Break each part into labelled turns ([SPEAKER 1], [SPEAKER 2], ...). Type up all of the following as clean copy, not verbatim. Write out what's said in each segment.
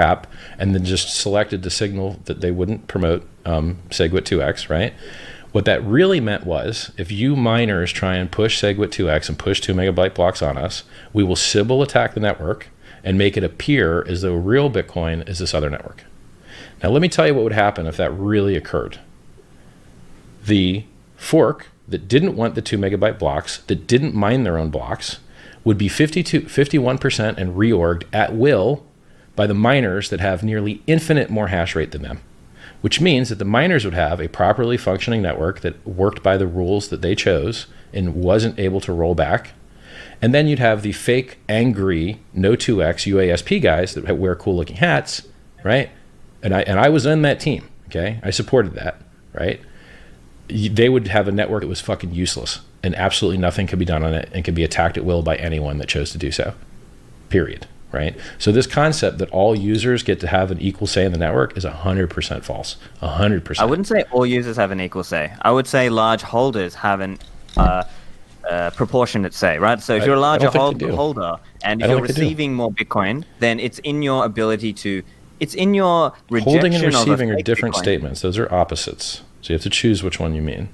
[SPEAKER 1] crap and then just selected to signal that they wouldn't promote SegWit 2x, right? What that really meant was, if you miners try and push SegWit 2x and push 2 megabyte blocks on us, we will Sybil attack the network and make it appear as though real Bitcoin is this other network. Now, let me tell you what would happen if that really occurred. The fork that didn't want the 2 megabyte blocks, that didn't mine their own blocks, would be 51% and reorged at will by the miners that have nearly infinite more hash rate than them. Which means that the miners would have a properly functioning network that worked by the rules that they chose and wasn't able to roll back. And then you'd have the fake, angry, no 2x UASP guys that wear cool looking hats, right? And I was in that team, okay? I supported that, right? They would have a network that was fucking useless and absolutely nothing could be done on it and could be attacked at will by anyone that chose to do so, period. Right? So this concept that all users get to have an equal say in the network is 100% false. 100%.
[SPEAKER 2] I wouldn't say all users have an equal say. I would say large holders have an proportionate say, right? So if you're a larger holder and if you're receiving more Bitcoin, then it's in your ability to, it's in your rejection.
[SPEAKER 1] Holding and receiving are different
[SPEAKER 2] Bitcoin.
[SPEAKER 1] statements. Those are opposites. So you have to choose which one you mean.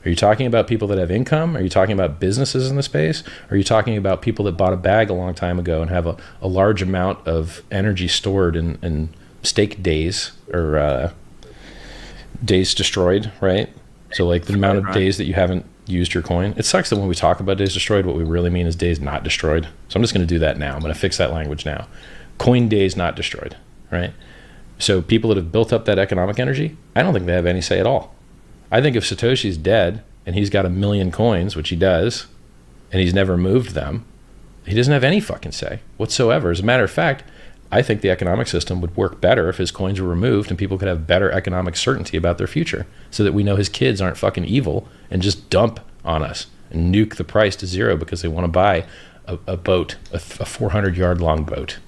[SPEAKER 1] Are you talking about people that have income? Are you talking about businesses in the space? Are you talking about people that bought a bag a long time ago and have a large amount of energy stored in stake days or days destroyed, right? So like the amount of days that you haven't used your coin. It sucks that when we talk about days destroyed, what we really mean is days not destroyed. So I'm just going to do that now. I'm going to fix that language now. Coin days not destroyed, right? So people that have built up that economic energy, I don't think they have any say at all. I think if Satoshi's dead and he's got 1 million coins, which he does, and he's never moved them, he doesn't have any fucking say whatsoever. As a matter of fact, I think the economic system would work better if his coins were removed and people could have better economic certainty about their future so that we know his kids aren't fucking evil and just dump on us and nuke the price to zero because they want to buy a boat, a 400-yard long boat,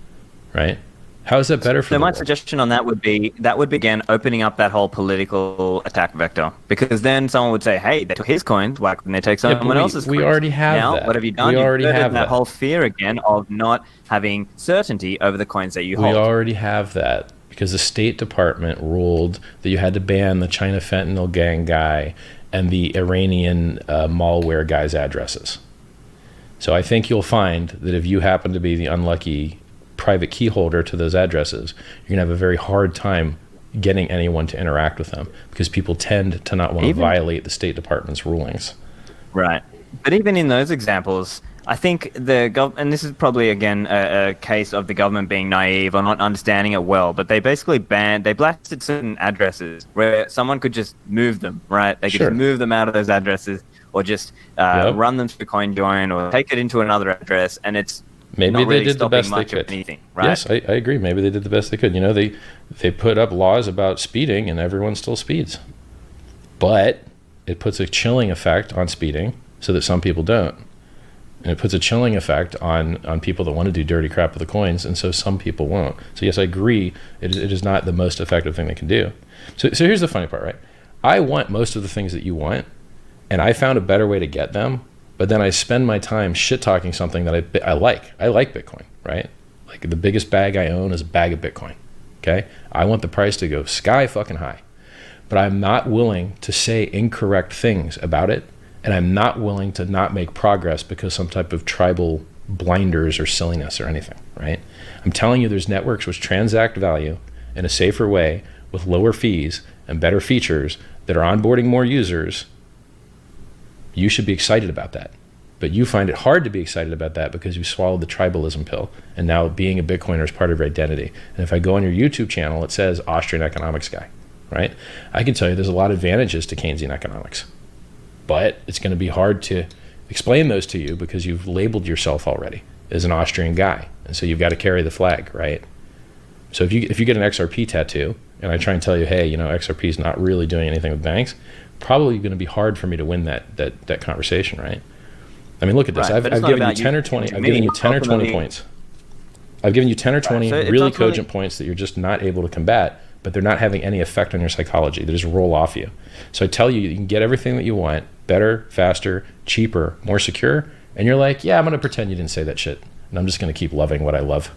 [SPEAKER 1] right? How is that better for the
[SPEAKER 2] my
[SPEAKER 1] world?
[SPEAKER 2] suggestion on that would be again opening up that whole political attack vector, because then someone would say, hey, they took his coins, why couldn't they take someone else's coins?
[SPEAKER 1] We already have
[SPEAKER 2] now,
[SPEAKER 1] that.
[SPEAKER 2] What have you done?
[SPEAKER 1] We already have
[SPEAKER 2] that whole fear again of not having certainty over the coins that you hold.
[SPEAKER 1] We already have that because the State Department ruled that you had to ban the China fentanyl gang guy and the Iranian malware guy's addresses. So I think you'll find that if you happen to be the unlucky private key holder to those addresses, you're going to have a very hard time getting anyone to interact with them because people tend to not want to violate the State Department's rulings.
[SPEAKER 2] Right. But even in those examples, I think the government, and this is probably again a case of the government being naive or not understanding it well, but they basically they blasted certain addresses where someone could just move them, right? They could just move them out of those addresses or just run them through CoinJoin or take it into another address, and it's
[SPEAKER 1] maybe they did the best they could.
[SPEAKER 2] Anything, right?
[SPEAKER 1] Yes, I agree. Maybe they did the best they could. You know, they put up laws about speeding and everyone still speeds. But it puts a chilling effect on speeding so that some people don't. And it puts a chilling effect on people that want to do dirty crap with the coins, and so some people won't. So yes, I agree, it is not the most effective thing they can do. So here's the funny part, right? I want most of the things that you want, and I found a better way to get them, but then I spend my time shit-talking something that I like. I like Bitcoin, right? Like the biggest bag I own is a bag of Bitcoin, okay? I want the price to go sky fucking high, but I'm not willing to say incorrect things about it, and I'm not willing to not make progress because some type of tribal blinders or silliness or anything, right? I'm telling you there's networks which transact value in a safer way with lower fees and better features that are onboarding more users. You should be excited about that. But you find it hard to be excited about that because you swallowed the tribalism pill, and now being a Bitcoiner is part of your identity. And if I go on your YouTube channel, it says Austrian economics guy, right? I can tell you there's a lot of advantages to Keynesian economics, but it's going to be hard to explain those to you because you've labeled yourself already as an Austrian guy, and so you've got to carry the flag, right? So if you get an XRP tattoo, and I try and tell you, hey, you know, XRP is not really doing anything with banks, probably going to be hard for me to win that conversation, right? I mean, look at this. Right, I've given you 10 or 20. I've given you 10 or 20 points. I've given you 10 or 20 really cogent points that you're just not able to combat, but they're not having any effect on your psychology. They just roll off you. So I tell you, you can get everything that you want, better, faster, cheaper, more secure, and you're like, yeah, I'm going to pretend you didn't say that shit, and I'm just going to keep loving what I love.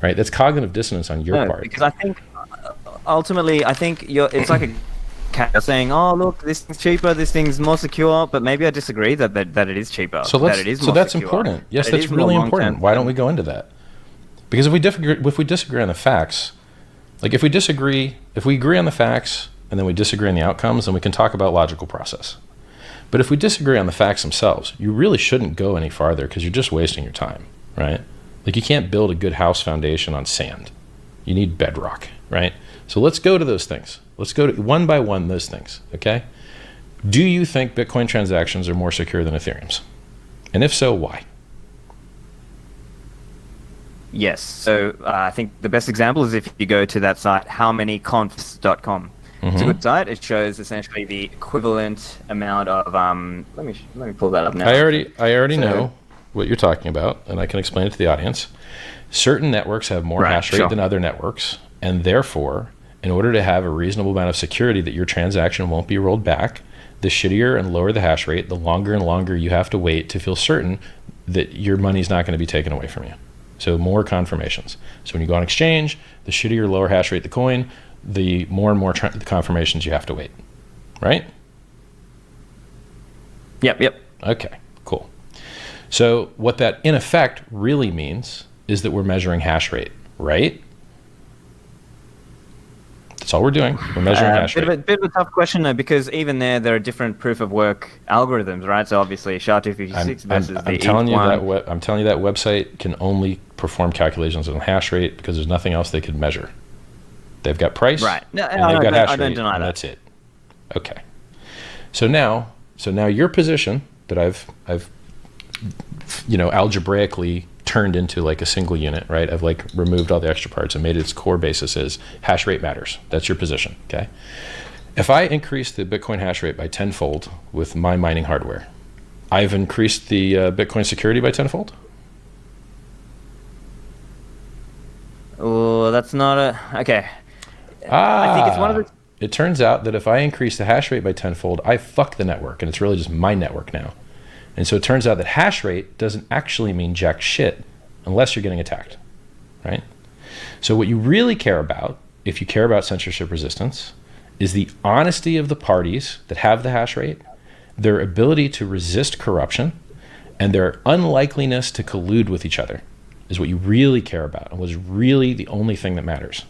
[SPEAKER 1] right? That's cognitive dissonance on your part.
[SPEAKER 2] Because I think ultimately, it's like a cat saying, "Oh, look, this thing's cheaper, this thing's more secure,ut but maybe I disagree that it is cheaper.
[SPEAKER 1] So
[SPEAKER 2] that it is more
[SPEAKER 1] that's
[SPEAKER 2] secure,
[SPEAKER 1] important. Yes,
[SPEAKER 2] that
[SPEAKER 1] that's
[SPEAKER 2] it is
[SPEAKER 1] really
[SPEAKER 2] more
[SPEAKER 1] important.
[SPEAKER 2] long-term.
[SPEAKER 1] Why don't we go into that? Because if we disagree on the facts, like if we agree on the facts and then we disagree on the outcomes, then we can talk about logical process. But if we disagree on the facts themselves, you really shouldn't go any farther because you're just wasting your time, right? Like you can't build a good house foundation on sand. You need bedrock, right? So let's go to those things. Let's go to one by one those things, okay? Do you think Bitcoin transactions are more secure than Ethereum's? And if so, why?
[SPEAKER 2] Yes. So I think the best example is if you go to that site, howmanyconfs.com. It's a good site. It shows essentially the equivalent amount of let me pull that up now.
[SPEAKER 1] I already know what you're talking about, and I can explain it to the audience. Certain networks have more hash rate than other networks, and therefore, in order to have a reasonable amount of security that your transaction won't be rolled back, the shittier and lower the hash rate, the longer and longer you have to wait to feel certain that your money's not going to be taken away from you. So more confirmations. So when you go on exchange, the shittier, lower hash rate the coin, the more and more confirmations you have to wait, right?
[SPEAKER 2] Yep.
[SPEAKER 1] Okay, cool. So what that in effect really means is that we're measuring hash rate, right? That's all we're doing. We're measuring hash rate.
[SPEAKER 2] Bit of a tough question though, because even there are different proof of work algorithms, right? So obviously SHA-256 versus
[SPEAKER 1] I'm telling you that website can only perform calculations on hash rate because there's nothing else they could measure. They've got price,
[SPEAKER 2] right? No,
[SPEAKER 1] and they've got hash rate,
[SPEAKER 2] I don't deny
[SPEAKER 1] and
[SPEAKER 2] that.
[SPEAKER 1] that's it. Okay. So now your position that I've algebraically turned into like a single unit, right? I've like removed all the extra parts and made its core basis is hash rate matters. That's your position, okay? If I increase the Bitcoin hash rate by tenfold with my mining hardware, I've increased the Bitcoin security by tenfold?
[SPEAKER 2] Oh, that's not okay. I think it's one of the...
[SPEAKER 1] It turns out that if I increase the hash rate by tenfold, I fuck the network, and it's really just my network now. And so it turns out that hash rate doesn't actually mean jack shit unless you're getting attacked, right? So what you really care about, if you care about censorship resistance, is the honesty of the parties that have the hash rate, their ability to resist corruption, and their unlikeliness to collude with each other is what you really care about and was really the only thing that matters.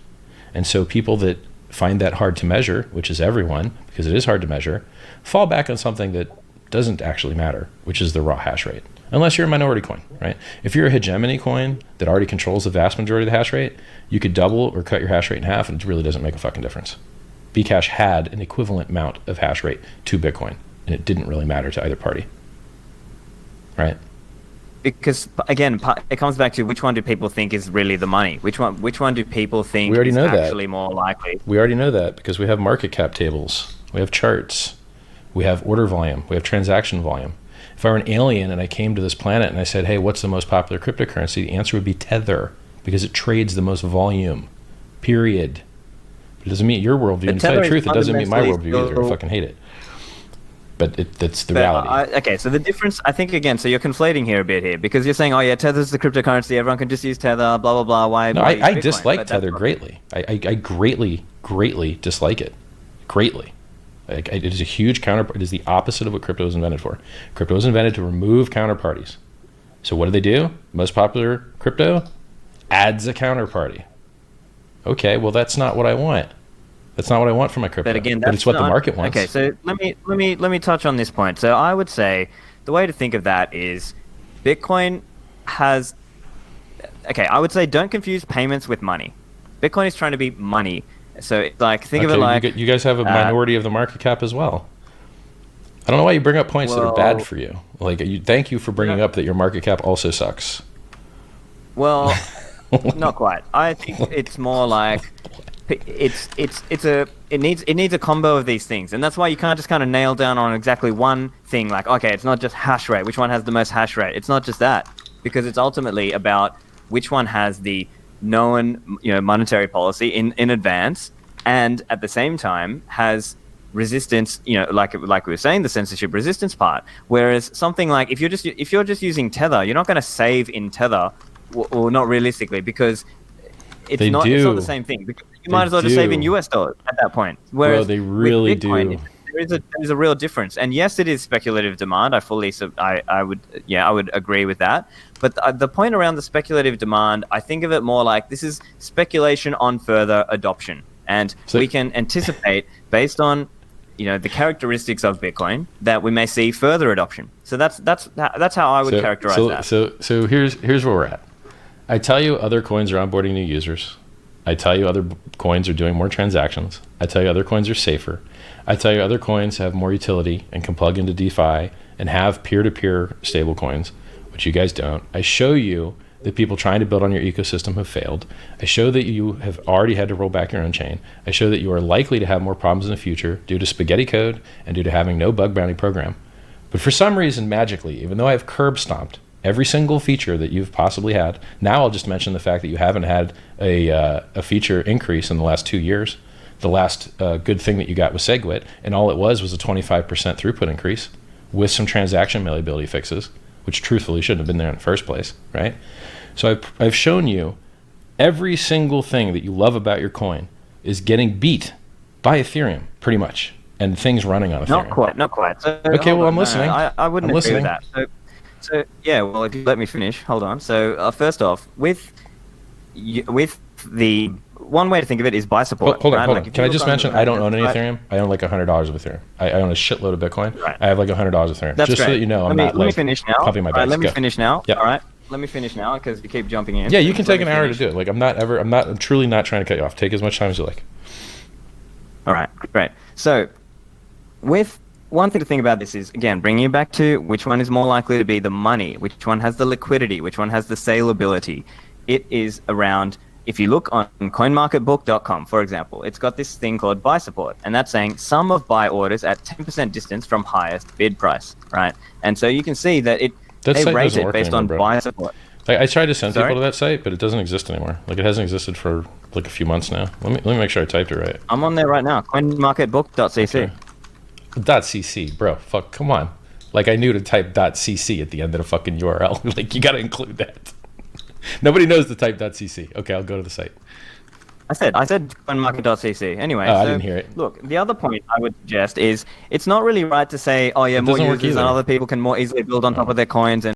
[SPEAKER 1] And so people that find that hard to measure, which is everyone, because it is hard to measure, fall back on something that doesn't actually matter, which is the raw hash rate. Unless you're a minority coin, right? If you're a hegemony coin that already controls the vast majority of the hash rate, you could double or cut your hash rate in half and it really doesn't make a fucking difference. Bcash had an equivalent amount of hash rate to Bitcoin and it didn't really matter to either party, right?
[SPEAKER 2] Because again, it comes back to which one do people think is really the money? Which one do people think is actually more likely?
[SPEAKER 1] We already know that because we have market cap tables, we have charts, we have order volume, we have transaction volume. If I were an alien and I came to this planet and I said, hey, what's the most popular cryptocurrency? The answer would be Tether because it trades the most volume, period. It doesn't meet your worldview. And to tell you the truth, it doesn't meet my worldview either. I fucking hate it. But that's the reality.
[SPEAKER 2] Okay, so the difference, I think, again, so you're conflating here a bit here because you're saying, oh yeah, Tether's the cryptocurrency, everyone can just use Tether, blah, blah, blah. Why?
[SPEAKER 1] No, I dislike Tether greatly. I greatly dislike it. Greatly. It is a huge counterpart. It is the opposite of what crypto was invented for. Crypto was invented to remove counterparties. So what do? Most popular crypto adds a counterparty. Okay, well that's not what I want. That's not what I want for my crypto. But again, it's what the market wants.
[SPEAKER 2] Okay, so let me touch on this point. So I would say the way to think of that is Bitcoin has. Okay, I would say don't confuse payments with money. Bitcoin is trying to be money. So like think of it like
[SPEAKER 1] you guys have a minority of the market cap as well. I don't know why you bring up points that are bad for you. Like thank you for bringing up that your market cap also sucks.
[SPEAKER 2] Well, not quite. I think it's more like it needs a combo of these things, and that's why you can't just kind of nail down on exactly one thing. Like okay, it's not just hash rate. Which one has the most hash rate? It's not just that because it's ultimately about which one has the known monetary policy in advance and at the same time has resistance like we were saying, the censorship resistance part, whereas something like if you're just using Tether, you're not going to save in Tether or not realistically because
[SPEAKER 1] They
[SPEAKER 2] not it's not
[SPEAKER 1] do.
[SPEAKER 2] the same thing. Because you
[SPEAKER 1] They
[SPEAKER 2] might as well just save in
[SPEAKER 1] do.
[SPEAKER 2] US dollars at that point. Whereas
[SPEAKER 1] Bro, they really
[SPEAKER 2] with Bitcoin,
[SPEAKER 1] do.
[SPEAKER 2] there's a real difference. And yes, it is speculative demand. I would agree with that. But the point around the speculative demand, I think of it more like this is speculation on further adoption, and we can anticipate based on the characteristics of Bitcoin that we may see further adoption. So that's how I would characterize that.
[SPEAKER 1] So here's where we're at. I tell you other coins are onboarding new users. I tell you other coins are doing more transactions. I tell you other coins are safer. I tell you other coins have more utility and can plug into DeFi and have peer-to-peer stable coins, which you guys don't. I show you that people trying to build on your ecosystem have failed. I show that you have already had to roll back your own chain. I show that you are likely to have more problems in the future due to spaghetti code and due to having no bug bounty program. But for some reason, magically, even though I've curb stomped every single feature that you've possibly had, now I'll just mention the fact that you haven't had a feature increase in the last 2 years. The last good thing that you got was SegWit, and all it was a 25% throughput increase with some transaction malleability fixes, which truthfully shouldn't have been there in the first place, right? So I've shown you every single thing that you love about your coin is getting beat by Ethereum, pretty much, and things running on Ethereum.
[SPEAKER 2] Not quite. So,
[SPEAKER 1] okay, well, I'm listening.
[SPEAKER 2] I wouldn't agree with that. So yeah, well, if you let me finish, hold on. So first off, with the one way to think of it is buy support.
[SPEAKER 1] Hold on,
[SPEAKER 2] right?
[SPEAKER 1] hold on. Can I just mention I don't own any
[SPEAKER 2] right?
[SPEAKER 1] Ethereum. I own like $100 of Ethereum. I own a shitload of Bitcoin.
[SPEAKER 2] Right.
[SPEAKER 1] I have like $100 of Ethereum.
[SPEAKER 2] That's
[SPEAKER 1] just
[SPEAKER 2] great.
[SPEAKER 1] So that you know,
[SPEAKER 2] let me finish now.
[SPEAKER 1] Pumping my bags.
[SPEAKER 2] Right, let me finish now.
[SPEAKER 1] Yep.
[SPEAKER 2] All right. Let me finish now because you keep jumping in.
[SPEAKER 1] Yeah, you can take an hour to do it. Like I'm truly not trying to cut you off. Take as much time as you like.
[SPEAKER 2] All right, great. So, with one thing to think about this is, again, bringing it back to which one is more likely to be the money, which one has the liquidity, which one has the saleability. It is around, if you look on coinmarketbook.com, for example, it's got this thing called buy support, and that's saying sum of buy orders at 10% distance from highest bid price, right? And so you can see that they rate it based on buy support.
[SPEAKER 1] I tried to send people to that site, but it doesn't exist anymore. Like it hasn't existed for like a few months now. Let me make sure I typed it right.
[SPEAKER 2] I'm on there right now. Coinmarketbook.cc.
[SPEAKER 1] Okay. .cc, bro. Fuck, come on. Like I knew to type .cc at the end of the fucking URL. Like you got to include that. Nobody knows to type .cc. Okay, I'll go to the site.
[SPEAKER 2] I said coinmarket.cc. Anyway,
[SPEAKER 1] I didn't hear it.
[SPEAKER 2] Look, the other point I would suggest is it's not really right to say, oh yeah, more users and other people can more easily build on top of their coins and